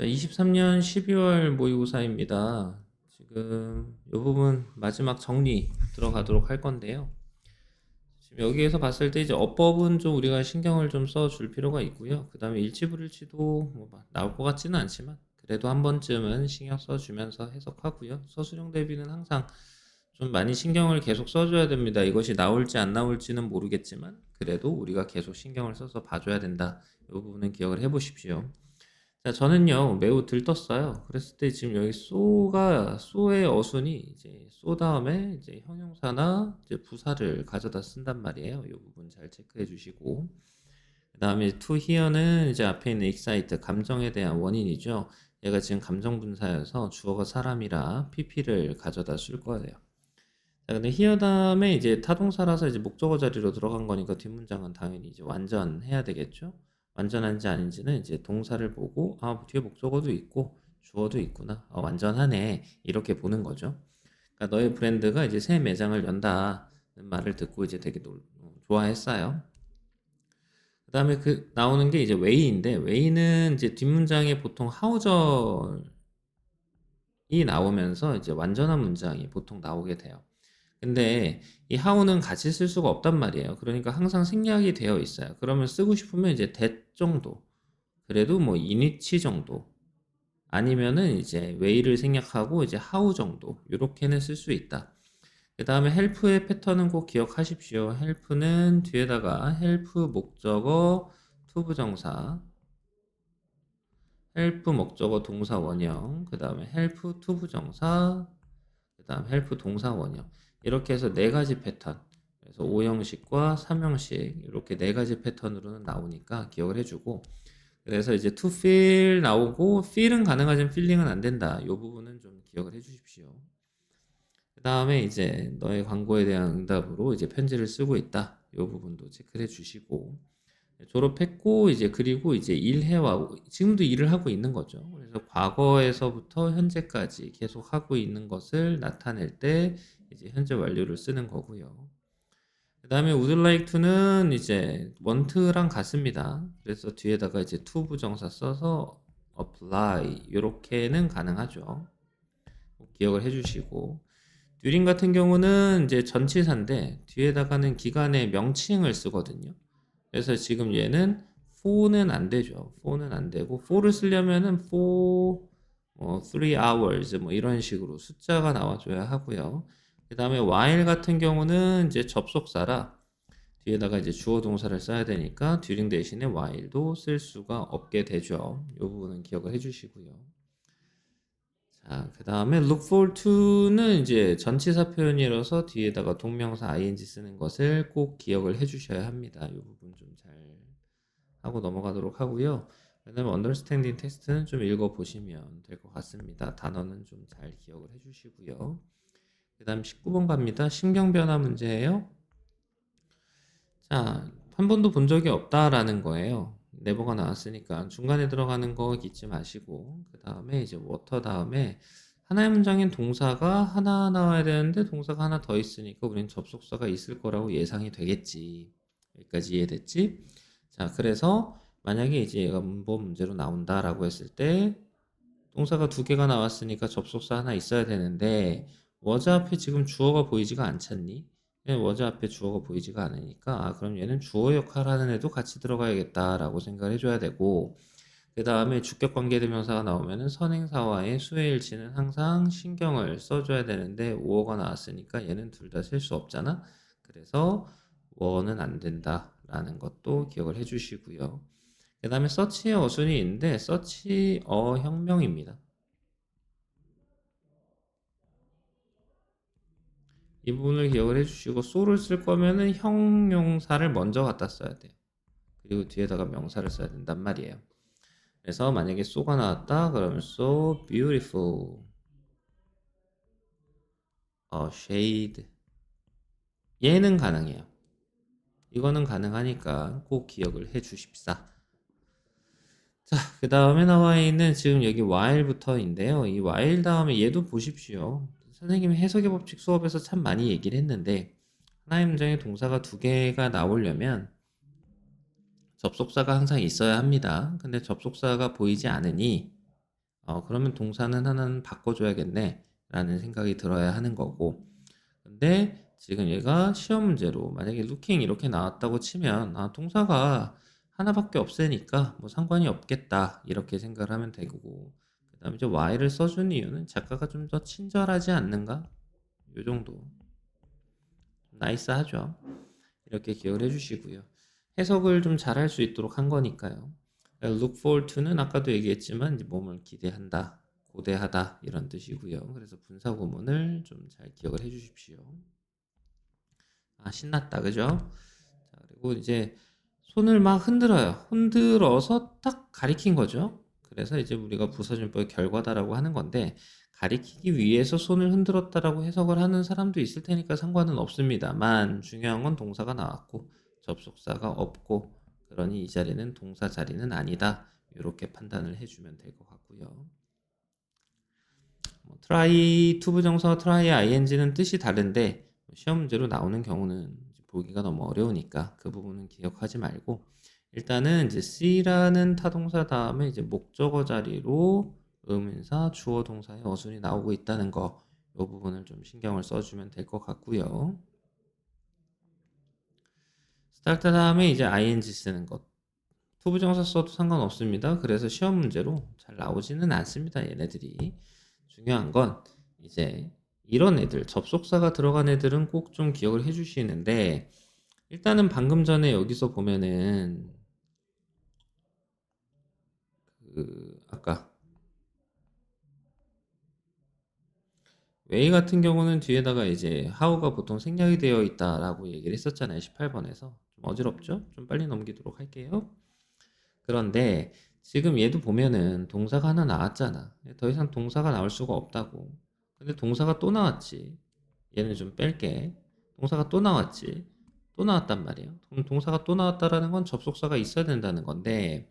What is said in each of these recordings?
자, 23년 12월 모의고사입니다. 지금 이 부분 마지막 정리 들어가도록 할 건데요. 지금 여기에서 봤을 때 이제 어법은 좀 우리가 신경을 좀 써줄 필요가 있고요. 그 다음에 일치불일치도 뭐 나올 것 같지는 않지만 그래도 한 번쯤은 신경 써주면서 해석하고요. 서술형 대비는 항상 좀 많이 신경을 계속 써줘야 됩니다. 이것이 나올지 안 나올지는 모르겠지만 그래도 우리가 계속 신경을 써서 봐줘야 된다. 이 부분은 기억을 해보십시오. 자, 저는요, 매우 들떴어요. 그랬을 때 지금 여기 쏘의 어순이 이제 쏘 다음에 이제 형용사나 이제 부사를 가져다 쓴단 말이에요. 이 부분 잘 체크해 주시고. 그 다음에 to here는 이제 앞에 있는 excite, 감정에 대한 원인이죠. 얘가 지금 감정 분사여서 주어가 사람이라 pp를 가져다 쓸 거예요. 자, 근데 here 다음에 이제 타동사라서 이제 목적어 자리로 들어간 거니까 뒷문장은 당연히 이제 완전해야 되겠죠. 완전한지 아닌지는 이제 동사를 보고 뒤에 목적어도 있고 주어도 있구나. 완전하네. 이렇게 보는 거죠. 그러니까 너의 브랜드가 이제 새 매장을 연다는 말을 듣고 이제 되게 좋아했어요. 그다음에 그 나오는 게 이제 웨이인데 웨이는 이제 뒷문장에 보통 하우절이 나오면서 이제 완전한 문장이 보통 나오게 돼요. 근데 이 how는 같이 쓸 수가 없단 말이에요. 그러니까 항상 생략이 되어 있어요. 그러면 쓰고 싶으면 이제 that 정도, 그래도 뭐 in which 정도, 아니면은 이제 way를 생략하고 이제 how 정도, 이렇게는 쓸 수 있다. 그 다음에 help의 패턴은 꼭 기억하십시오. help는 뒤에다가 help 목적어 to 부정사, help 목적어 동사 원형, 그 다음에 help to 부정사, 그 다음 help 동사 원형, 이렇게 해서 네 가지 패턴, 그래서 5형식과 3형식 이렇게 네 가지 패턴으로는 나오니까 기억을 해주고, 그래서 이제 to feel 나오고 feel은 가능하지만 feeling은 안 된다. 이 부분은 좀 기억을 해주십시오. 그 다음에 이제 너의 광고에 대한 응답으로 이제 편지를 쓰고 있다. 이 부분도 체크를 해주시고, 졸업했고 이제 그리고 이제 일해와 지금도 일을 하고 있는 거죠. 그래서 과거에서부터 현재까지 계속 하고 있는 것을 나타낼 때 이제 현재 완료를 쓰는 거고요. 그 다음에 would like to는 이제 want랑 같습니다. 그래서 뒤에다가 이제 to 부정사 써서 apply 이렇게는 가능하죠. 기억을 해주시고, during 같은 경우는 이제 전치사인데 뒤에다가는 기간의 명칭을 쓰거든요. 그래서 지금 얘는 for는 안 되죠. for는 안 되고 for를 쓰려면은 for 3 hours 뭐 이런 식으로 숫자가 나와줘야 하고요. 그 다음에 while 같은 경우는 이제 접속사라 뒤에다가 이제 주어 동사를 써야 되니까 during 대신에 while도 쓸 수가 없게 되죠. 이 부분은 기억을 해주시고요. 자, 그 다음에 look forward to는 이제 전치사 표현이라서 뒤에다가 동명사 ing 쓰는 것을 꼭 기억을 해주셔야 합니다. 이 부분 좀 잘 하고 넘어가도록 하고요. 그 다음에 understanding 테스트는 좀 읽어보시면 될 것 같습니다. 단어는 좀 잘 기억을 해주시고요. 그 다음 19번 갑니다. 신경변화 문제예요. 자, 한 번도 본 적이 없다라는 거예요. 네버가 나왔으니까 중간에 들어가는 거 잊지 마시고, 그 다음에 이제 water 다음에 하나의 문장인 동사가 하나 나와야 되는데 동사가 하나 더 있으니까 우린 접속사가 있을 거라고 예상이 되겠지. 여기까지 이해됐지? 자, 그래서 만약에 이제 얘가 문법 문제로 나온다라고 했을 때 동사가 두 개가 나왔으니까 접속사 하나 있어야 되는데 was 앞에 지금 주어가 보이지가 않잖니? was 앞에 주어가 보이지가 않으니까 그럼 얘는 주어 역할 하는 애도 같이 들어가야겠다라고 생각을 해줘야 되고, 그 다음에 주격 관계대명사가 나오면은 선행사와의 수혜일치는 항상 신경을 써줘야 되는데 5어가 나왔으니까 얘는 둘 다 쓸 수 없잖아. 그래서 원은 안 된다라는 것도 기억을 해주시고요. 그 다음에 서치의 어순이 있는데 서치 혁명입니다. 이 부분을 기억을 해주시고 so를 쓸 거면은 형용사를 먼저 갖다 써야 돼요. 그리고 뒤에다가 명사를 써야 된단 말이에요. 그래서 만약에 so가 나왔다 그러면 so beautiful shade, 얘는 가능해요. 이거는 가능하니까 꼭 기억을 해 주십사. 자, 그 다음에 나와 있는 지금 여기 while부터인데요. 이 while 다음에 얘도 보십시오. 선생님이 해석의 법칙 수업에서 참 많이 얘기를 했는데 하나의 문장에 동사가 두 개가 나오려면 접속사가 항상 있어야 합니다. 근데 접속사가 보이지 않으니 그러면 동사는 하나는 바꿔줘야겠네 라는 생각이 들어야 하는 거고, 근데 지금 얘가 시험 문제로 만약에 looking 이렇게 나왔다고 치면 동사가 하나밖에 없으니까 뭐 상관이 없겠다 이렇게 생각을 하면 되고, 그 다음에 이제 why를 써준 이유는 작가가 좀 더 친절하지 않는가, 요 정도. 나이스하죠. 이렇게 기억을 해주시고요. 해석을 좀 잘할 수 있도록 한 거니까요. look forward to는 아까도 얘기했지만 이제 몸을 기대한다, 고대하다 이런 뜻이고요. 그래서 분사 구문을 좀 잘 기억을 해주십시오. 신났다, 그죠? 자, 그리고 이제 손을 막 흔들어요. 흔들어서 딱 가리킨 거죠. 그래서 이제 우리가 부사준법의 결과다라고 하는 건데, 가리키기 위해서 손을 흔들었다라고 해석을 하는 사람도 있을 테니까 상관은 없습니다만, 중요한 건 동사가 나왔고 접속사가 없고, 그러니 이 자리는 동사 자리는 아니다, 이렇게 판단을 해주면 될 것 같고요. try to 부정사와 try ing는 뜻이 다른데 시험 문제로 나오는 경우는 보기가 너무 어려우니까 그 부분은 기억하지 말고, 일단은 이제 C라는 타동사 다음에 이제 목적어 자리로 의문사, 주어, 동사의 어순이 나오고 있다는 거, 이 부분을 좀 신경을 써주면 될 것 같고요. start 다음에 이제 ing 쓰는 것, to 부정사 써도 상관없습니다. 그래서 시험 문제로 잘 나오지는 않습니다, 얘네들이. 중요한 건 이제 이런 애들, 접속사가 들어간 애들은 꼭 좀 기억을 해주시는데, 일단은 방금 전에 여기서 보면은 아까 웨이 같은 경우는 뒤에다가 이제 how가 보통 생략이 되어 있다라고 얘기를 했었잖아요. 18번에서. 좀 어지럽죠? 좀 빨리 넘기도록 할게요. 그런데 지금 얘도 보면은 동사가 하나 나왔잖아. 더 이상 동사가 나올 수가 없다고. 근데 동사가 또 나왔지. 얘는 좀 뺄게. 동사가 또 나왔지. 또 나왔단 말이에요. 그럼 동사가 또 나왔다라는 건 접속사가 있어야 된다는 건데,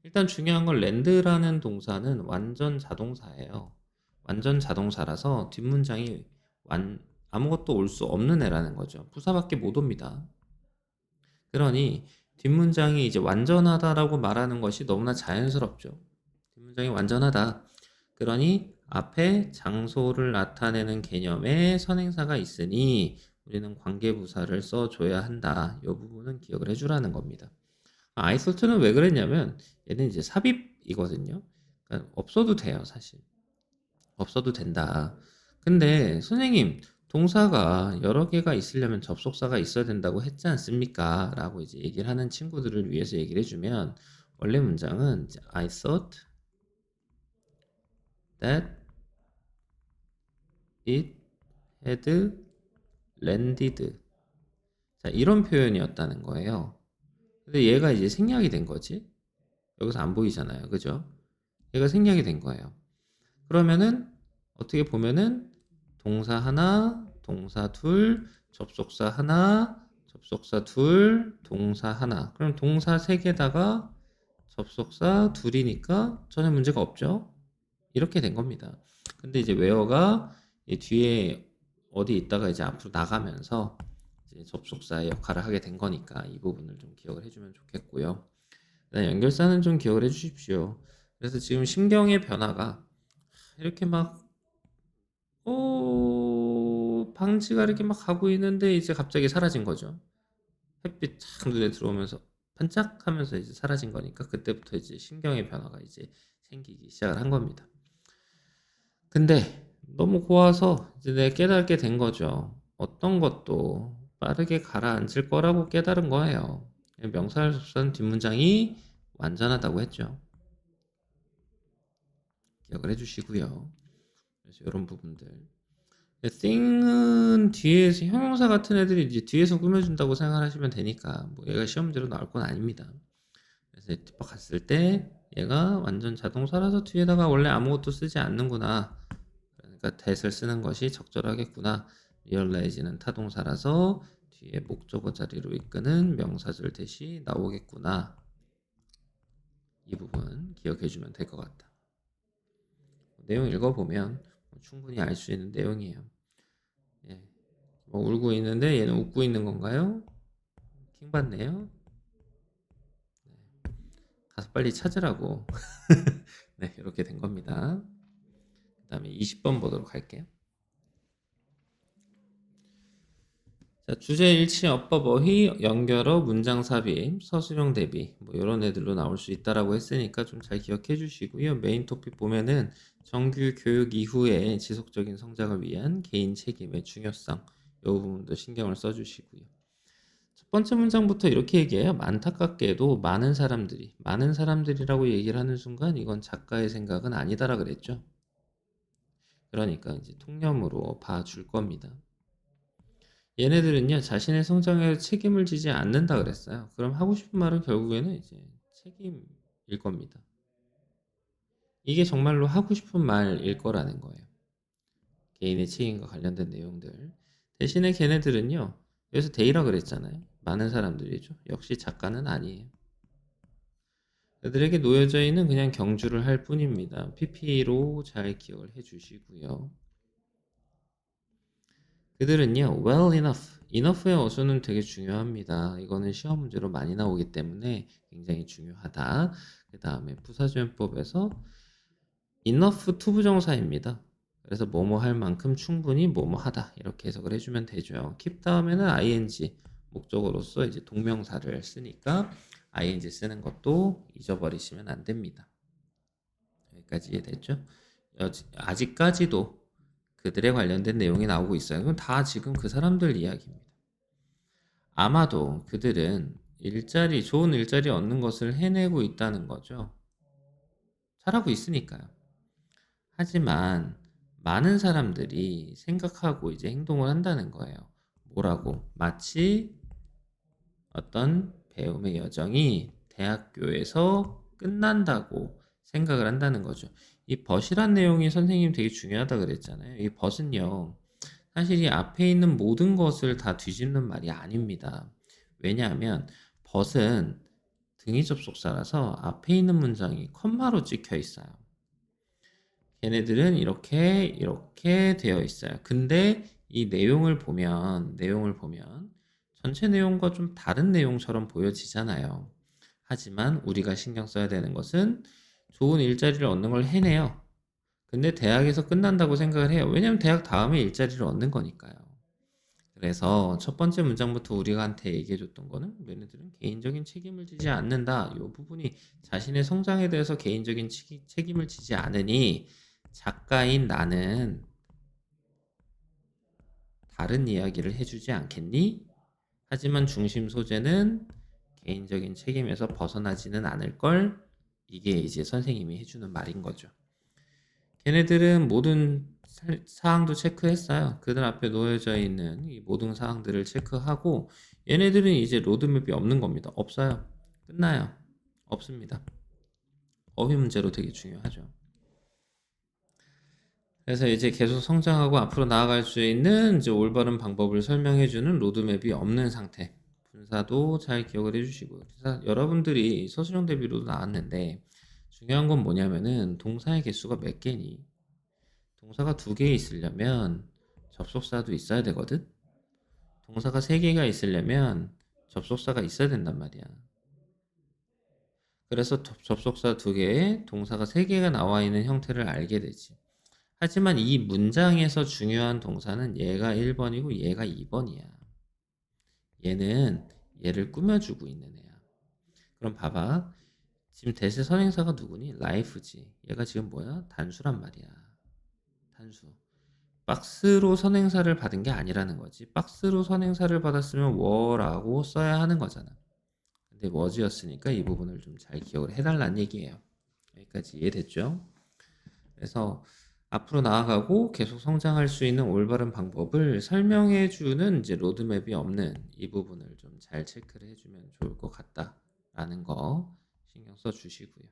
일단 중요한 건 랜드라는 동사는 완전 자동사예요. 완전 자동사라서 뒷문장이 아무것도 올 수 없는 애라는 거죠. 부사밖에 못 옵니다. 그러니 뒷문장이 이제 완전하다라고 말하는 것이 너무나 자연스럽죠. 뒷문장이 완전하다. 그러니 앞에 장소를 나타내는 개념의 선행사가 있으니 우리는 관계부사를 써줘야 한다. 이 부분은 기억을 해주라는 겁니다. 아이솔트는 왜 그랬냐면 얘는 이제 삽입이거든요. 그러니까 없어도 돼요, 사실. 없어도 된다. 근데 선생님, 동사가 여러 개가 있으려면 접속사가 있어야 된다고 했지 않습니까? 라고 이제 얘기를 하는 친구들을 위해서 얘기를 해주면, 원래 문장은 이제 I thought that it had landed. 자, 이런 표현이었다는 거예요. 근데 얘가 이제 생략이 된 거지. 여기서 안 보이잖아요. 그죠? 얘가 생략이 된 거예요. 그러면은 어떻게 보면은 동사 하나, 동사 둘, 접속사 하나, 접속사 둘, 동사 하나. 그럼 동사 세 개다가 접속사 둘이니까 전혀 문제가 없죠. 이렇게 된 겁니다. 근데 이제 웨어가 이 뒤에 어디 있다가 이제 앞으로 나가면서 이제 접속사의 역할을 하게 된 거니까 이 부분을 좀 기억을 해주면 좋겠고요. 연결사는 좀 기억을 해주십시오. 그래서 지금 심경의 변화가 이렇게 막 방지가 이렇게 막 가고 있는데 이제 갑자기 사라진 거죠. 햇빛 착 눈에 들어오면서 반짝하면서 이제 사라진 거니까 그때부터 이제 심경의 변화가 이제 생기기 시작을 한 겁니다. 근데 너무 고와서 이제 내가 깨닫게 된 거죠. 어떤 것도 빠르게 가라앉을 거라고 깨달은 거예요. 명사절수사는 뒷문장이 완전하다고 했죠. 기억을 해주시고요. 그래서 이런 부분들. thing은 뒤에서 형용사 같은 애들이 이제 뒤에서 꾸며준다고 생각하시면 되니까 뭐 얘가 시험 문제로 나올 건 아닙니다. 그래서 뒷박 갔을 때 얘가 완전 자동사라서 뒤에다가 원래 아무것도 쓰지 않는구나. 그러니까 that을 쓰는 것이 적절하겠구나. realize는 타동사라서 뒤에 목적어 자리로 이끄는 명사절 대시 나오겠구나. 이 부분 기억해주면 될 것 같다. 내용 읽어보면 충분히 알 수 있는 내용이에요. 예. 뭐 울고 있는데 얘는 웃고 있는 건가요? 킹받네요. 가서 빨리 찾으라고. 네, 이렇게 된 겁니다. 그 다음에 20번 보도록 할게요. 자, 주제 일치, 어법, 어휘, 연결어, 문장 삽입, 서술형 대비 뭐 이런 애들로 나올 수 있다라고 했으니까 좀 잘 기억해 주시고요. 메인 토픽 보면은 정규 교육 이후에 지속적인 성장을 위한 개인 책임의 중요성 이 부분도 신경을 써주시고요. 첫 번째 문장부터 이렇게 얘기해요. 안타깝게도 많은 사람들이라고 얘기를 하는 순간 이건 작가의 생각은 아니다라 그랬죠. 그러니까 이제 통념으로 봐줄 겁니다. 얘네들은요, 자신의 성장에 책임을 지지 않는다 그랬어요. 그럼 하고 싶은 말은 결국에는 이제 책임일 겁니다. 이게 정말로 하고 싶은 말일 거라는 거예요. 개인의 책임과 관련된 내용들. 대신에 걔네들은요, 여기서 데이라 그랬잖아요. 많은 사람들이죠. 역시 작가는 아니에요. 그들에게 놓여져 있는 그냥 경주를 할 뿐입니다. PP로 잘 기억을 해 주시고요. 그들은요, well enough. enough의 어수는 되게 중요합니다. 이거는 시험 문제로 많이 나오기 때문에 굉장히 중요하다. 그 다음에 부사주행법에서 enough 투부정사입니다. 그래서 뭐뭐 할 만큼 충분히 뭐뭐 하다. 이렇게 해석을 해주면 되죠. keep 다음에는 ing, 목적어로서 이제 동명사를 쓰니까 ing 쓰는 것도 잊어버리시면 안 됩니다. 여기까지 이해됐죠? 아직까지도 그들에 관련된 내용이 나오고 있어요. 그럼 다 지금 그 사람들 이야기입니다. 아마도 그들은 좋은 일자리 얻는 것을 해내고 있다는 거죠. 잘하고 있으니까요. 하지만 많은 사람들이 생각하고 이제 행동을 한다는 거예요. 뭐라고? 마치 어떤 배움의 여정이 대학교에서 끝난다고 생각을 한다는 거죠. 이 벗이란 내용이 선생님 되게 중요하다 그랬잖아요. 이 벗은요, 사실 이 앞에 있는 모든 것을 다 뒤집는 말이 아닙니다. 왜냐하면 벗은 등위 접속사라서 앞에 있는 문장이 컴마로 찍혀 있어요. 걔네들은 이렇게 되어 있어요. 근데 이 내용을 보면 전체 내용과 좀 다른 내용처럼 보여지잖아요. 하지만 우리가 신경 써야 되는 것은 좋은 일자리를 얻는 걸 해내요. 근데 대학에서 끝난다고 생각을 해요. 왜냐면 대학 다음에 일자리를 얻는 거니까요. 그래서 첫 번째 문장부터 우리가 한테 얘기해줬던 거는 얘네들은 개인적인 책임을 지지 않는다. 이 부분이 자신의 성장에 대해서 개인적인 책임을 지지 않으니 작가인 나는 다른 이야기를 해주지 않겠니? 하지만 중심 소재는 개인적인 책임에서 벗어나지는 않을 걸. 이게 이제 선생님이 해주는 말인 거죠. 걔네들은 모든 사항도 체크했어요. 그들 앞에 놓여져 있는 이 모든 사항들을 체크하고 얘네들은 이제 로드맵이 없는 겁니다. 없어요. 끝나요. 없습니다. 어휘 문제로 되게 중요하죠. 그래서 이제 계속 성장하고 앞으로 나아갈 수 있는 이제 올바른 방법을 설명해주는 로드맵이 없는 상태. 분사도 잘 기억을 해주시고. 그래서 여러분들이 서술형 대비로도 나왔는데 중요한 건 뭐냐면은 동사의 개수가 몇 개니? 동사가 2개 있으려면 접속사도 있어야 되거든? 동사가 3개가 있으려면 접속사가 있어야 된단 말이야. 그래서 접속사 2개에 동사가 3개가 나와 있는 형태를 알게 되지. 하지만 이 문장에서 중요한 동사는 얘가 1번이고 얘가 2번이야. 얘는 얘를 꾸며주고 있는 애야. 그럼 봐봐. 지금 대세 선행사가 누구니? life지. 얘가 지금 뭐야? 단수란 말이야. 단수. 박스로 선행사를 받은 게 아니라는 거지. 박스로 선행사를 받았으면 were라고 써야 하는 거잖아. 근데 was였으니까 이 부분을 좀 잘 기억을 해달라는 얘기예요. 여기까지 이해됐죠? 그래서 앞으로 나아가고 계속 성장할 수 있는 올바른 방법을 설명해주는 이제 로드맵이 없는 이 부분을 좀 잘 체크를 해주면 좋을 것 같다라는 거 신경 써주시고요.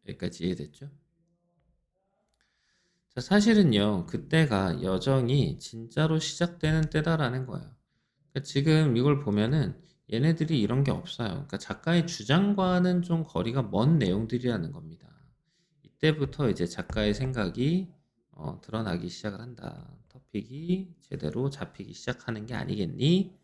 여기까지 이해됐죠? 자, 사실은요, 그때가 여정이 진짜로 시작되는 때다라는 거예요. 그러니까 지금 이걸 보면은 얘네들이 이런 게 없어요. 그러니까 작가의 주장과는 좀 거리가 먼 내용들이라는 겁니다. 이때부터 이제 작가의 생각이 드러나기 시작을 한다. 토픽이 제대로 잡히기 시작하는 게 아니겠니?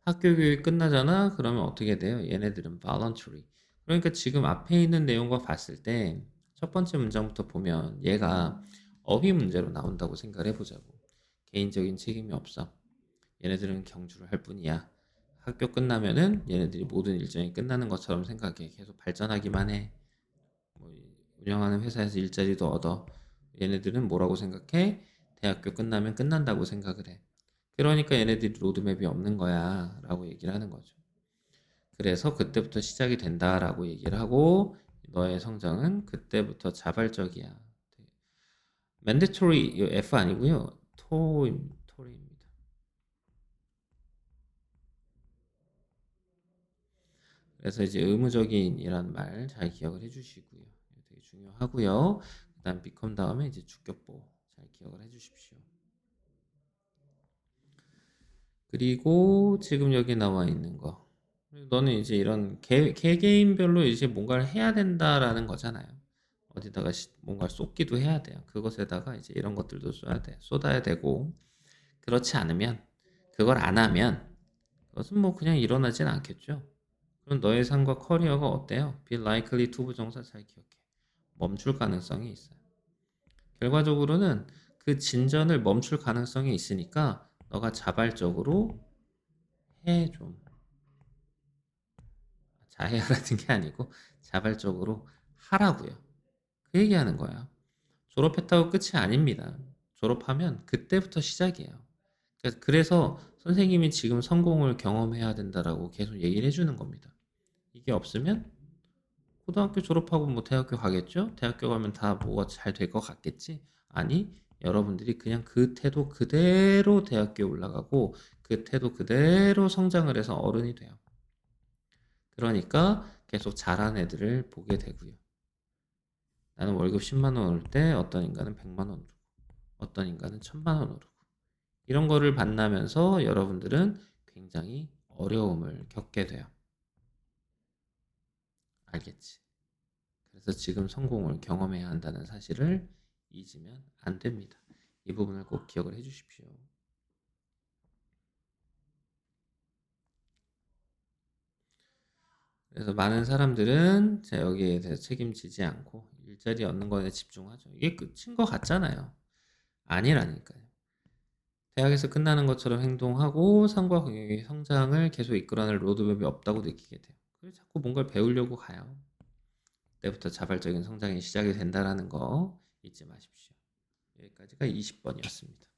학교 교육 끝나잖아? 그러면 어떻게 돼요? 얘네들은 voluntary, 그러니까 지금 앞에 있는 내용과 봤을 때 첫 번째 문장부터 보면 얘가 어휘 문제로 나온다고 생각을 해보자고. 개인적인 책임이 없어. 얘네들은 경주를 할 뿐이야. 학교 끝나면은 얘네들이 모든 일정이 끝나는 것처럼 생각해. 계속 발전하기만 해. 뭐 운영하는 회사에서 일자리도 얻어. 얘네들은 뭐라고 생각해? 대학교 끝나면 끝난다고 생각을 해. 그러니까 얘네들이 로드맵이 없는 거야 라고 얘기를 하는 거죠. 그래서 그때부터 시작이 된다라고 얘기를 하고 너의 성장은 그때부터 자발적이야. mandatory F 아니고요. 토입니다. 그래서 이제 의무적인이란 말 잘 기억을 해주시고요. 되게 중요하고요. 그다음 become 다음에 이제 주격보 잘 기억을 해주십시오. 그리고 지금 여기 나와 있는 거. 너는 이제 이런 개개인별로 이제 뭔가를 해야 된다라는 거잖아요. 어디다가 뭔가 쏟기도 해야 돼요. 그것에다가 이제 이런 것들도 써야 돼. 쏟아야 되고. 그렇지 않으면, 그걸 안 하면, 그것은 뭐 그냥 일어나진 않겠죠. 그럼 너의 삶과 커리어가 어때요? Be likely to 부정사 잘 기억해. 멈출 가능성이 있어요. 결과적으로는 그 진전을 멈출 가능성이 있으니까 너가 자발적으로 해 좀. 자해하라는 게 아니고 자발적으로 하라고요. 그 얘기하는 거야. 졸업했다고 끝이 아닙니다. 졸업하면 그때부터 시작이에요. 그래서 선생님이 지금 성공을 경험해야 된다라고 계속 얘기를 해주는 겁니다. 이게 없으면 고등학교 졸업하고 뭐 대학교 가겠죠? 대학교 가면 다 뭐가 잘 될 것 같겠지? 아니, 여러분들이 그냥 그 태도 그대로 대학교에 올라가고 그 태도 그대로 성장을 해서 어른이 돼요. 그러니까 계속 잘한 애들을 보게 되고요. 나는 월급 10만 원 올 때 어떤 인간은 100만 원 오르고 어떤 인간은 1000만 원 오르고 이런 거를 만나면서 여러분들은 굉장히 어려움을 겪게 돼요. 알겠지? 그래서 지금 성공을 경험해야 한다는 사실을 잊으면 안 됩니다. 이 부분을 꼭 기억을 해 주십시오. 그래서 많은 사람들은 여기에 대해서 책임지지 않고 일자리 얻는 거에 집중하죠. 이게 끝인 것 같잖아요. 아니라니까요. 대학에서 끝나는 것처럼 행동하고 삶과 경영의 성장을 계속 이끌어낼 로드맵이 없다고 느끼게 돼요. 그래서 자꾸 뭔가를 배우려고 가요. 그때부터 자발적인 성장이 시작이 된다라는 거 잊지 마십시오. 여기까지가 20번이었습니다.